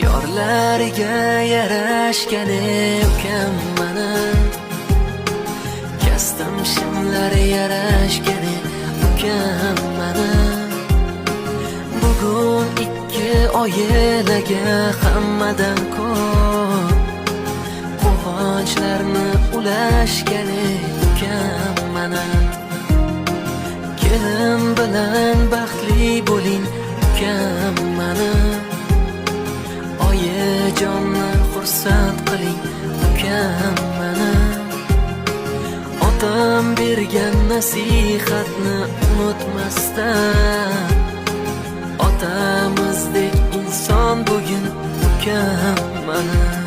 Yorlariga yarashgani ukam mana, kastam shimlari yarashgani ukam mana. Bugun 2 oilaga hammadan ko'p quvonchlarni ulashgani ukam mana. Kelin bilan baxtli bo'ling ukam mana. Oyijonni xursand qiling ukam mana. Otam bergan nasihatni unutmasdan, otamizdek inson bugun ukam mana.